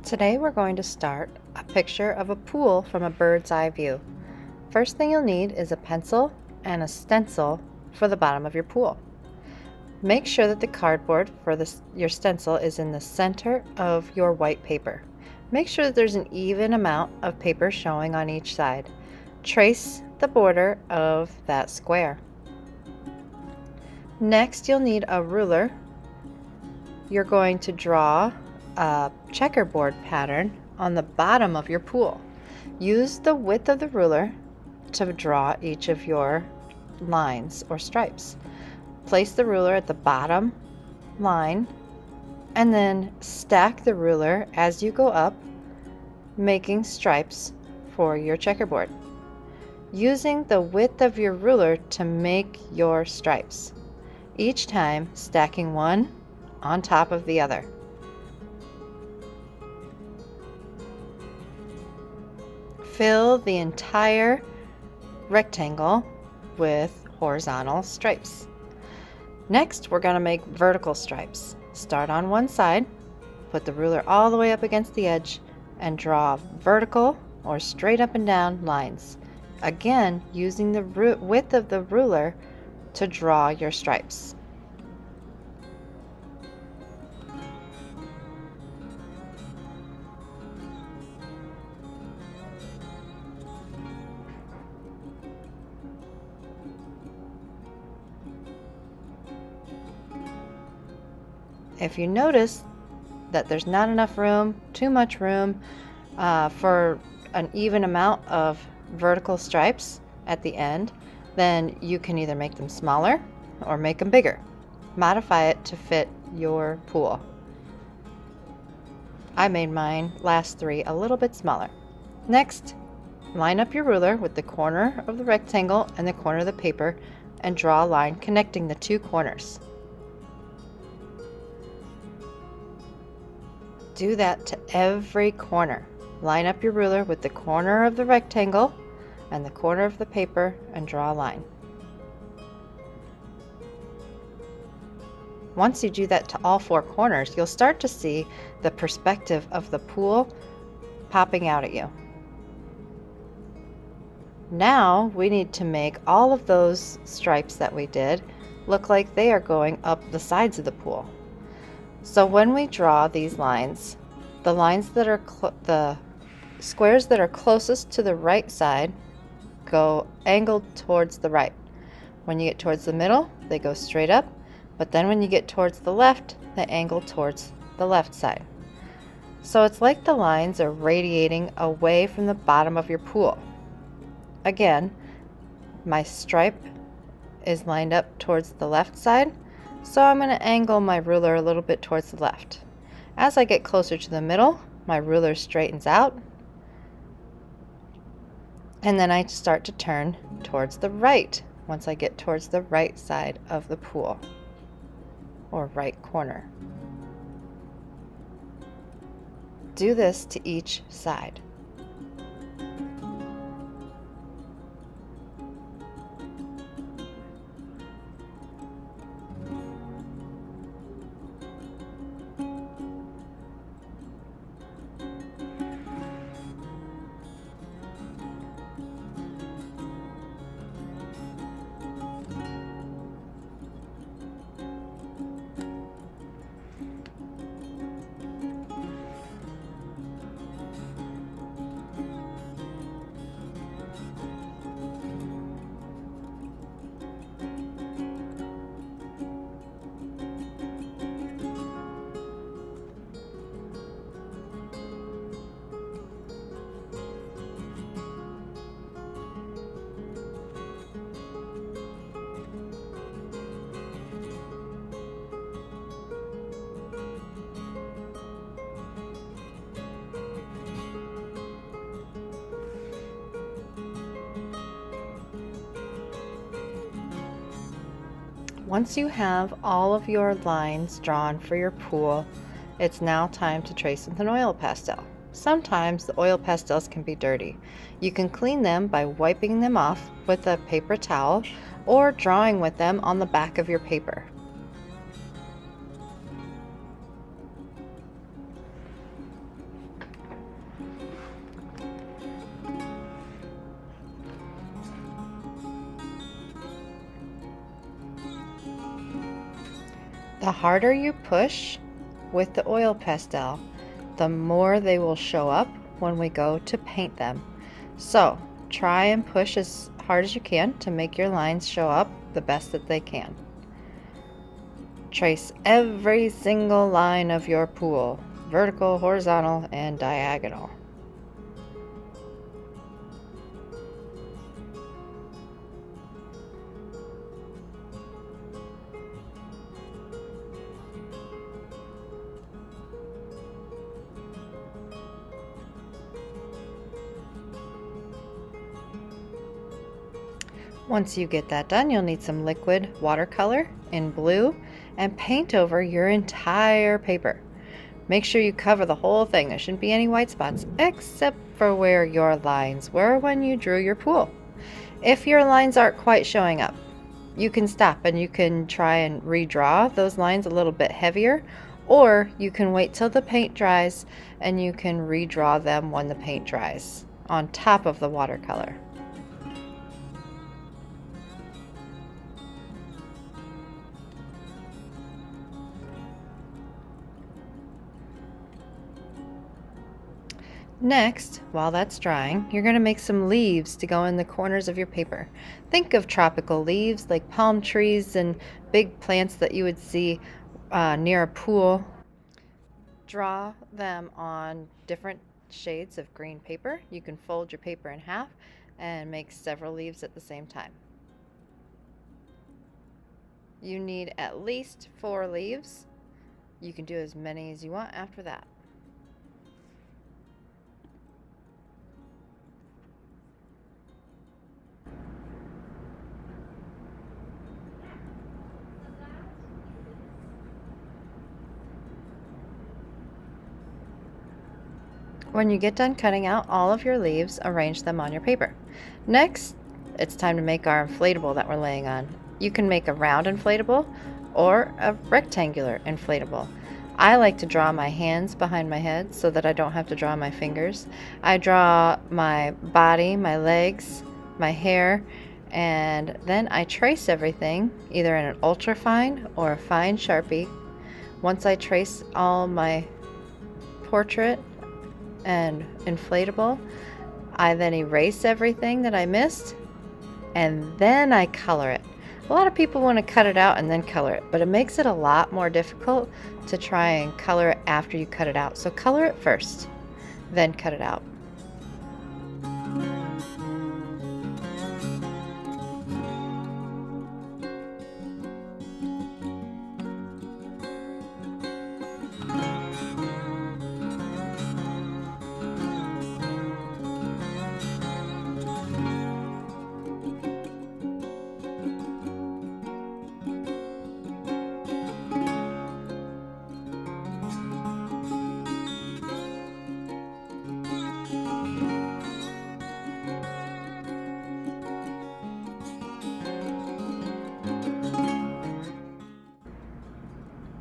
Today we're going to start a picture of a pool from a bird's eye view. First thing you'll need is a pencil and a stencil for the bottom of your pool. Make sure that the cardboard for your stencil is in the center of your white paper. Make sure that there's an even amount of paper showing on each side. Trace the border of that square. Next, you'll need a ruler. You're going to draw a checkerboard pattern on the bottom of your pool. Use the width of the ruler to draw each of your lines or stripes. Place the ruler at the bottom line and then stack the ruler as you go up, making stripes for your checkerboard. Using the width of your ruler to make your stripes, each time stacking one on top of the other. Fill the entire rectangle with horizontal stripes. Next, we're going to make vertical stripes. Start on one side, put the ruler all the way up against the edge, and draw vertical or straight up and down lines. Again, using the width of the ruler to draw your stripes. If you notice that there's not enough room, too much room for an even amount of vertical stripes at the end, then you can either make them smaller or make them bigger. Modify it to fit your pool. I made mine last three a little bit smaller. Next, line up your ruler with the corner of the rectangle and the corner of the paper and draw a line connecting the two corners. Do that to every corner. Line up your ruler with the corner of the rectangle and the corner of the paper and draw a line. Once you do that to all four corners, you'll start to see the perspective of the pool popping out at you. Now we need to make all of those stripes that we did look like they are going up the sides of the pool. So when we draw these lines, the lines that are the squares that are closest to the right side go angled towards the right. When you get towards the middle, they go straight up, but then when you get towards the left, they angle towards the left side. So it's like the lines are radiating away from the bottom of your pool. Again, my stripe is lined up towards the left side, so I'm going to angle my ruler a little bit towards the left. As I get closer to the middle, my ruler straightens out, and then I start to turn towards the right once I get towards the right side of the pool, or right corner. Do this to each side. Once you have all of your lines drawn for your pool, it's now time to trace with an oil pastel. Sometimes the oil pastels can be dirty. You can clean them by wiping them off with a paper towel or drawing with them on the back of your paper. The harder you push with the oil pastel, the more they will show up when we go to paint them. So try and push as hard as you can to make your lines show up the best that they can. Trace every single line of your pool, vertical, horizontal, and diagonal. Once you get that done, you'll need some liquid watercolor in blue and paint over your entire paper. Make sure you cover the whole thing. There shouldn't be any white spots except for where your lines were when you drew your pool. If your lines aren't quite showing up, you can stop and you can try and redraw those lines a little bit heavier, or you can wait till the paint dries and you can redraw them when the paint dries on top of the watercolor. Next, while that's drying, you're going to make some leaves to go in the corners of your paper. Think of tropical leaves like palm trees and big plants that you would see near a pool. Draw them on different shades of green paper. You can fold your paper in half and make several leaves at the same time. You need at least 4 leaves. You can do as many as you want after that. When you get done cutting out all of your leaves, arrange them on your paper. Next, it's time to make our inflatable that we're laying on. You can make a round inflatable or a rectangular inflatable. I like to draw my hands behind my head so that I don't have to draw my fingers. I draw my body, my legs, my hair, and then I trace everything either in an ultra fine or a fine Sharpie. Once I trace all my portrait and inflatable, I then erase everything that I missed and then I color it. A lot of people want to cut it out and then color it, but it makes it a lot more difficult to try and color it after you cut it out. So color it first, then cut it out.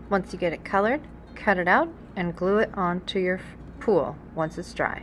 Once you get it colored, cut it out and glue it onto your pool once it's dry.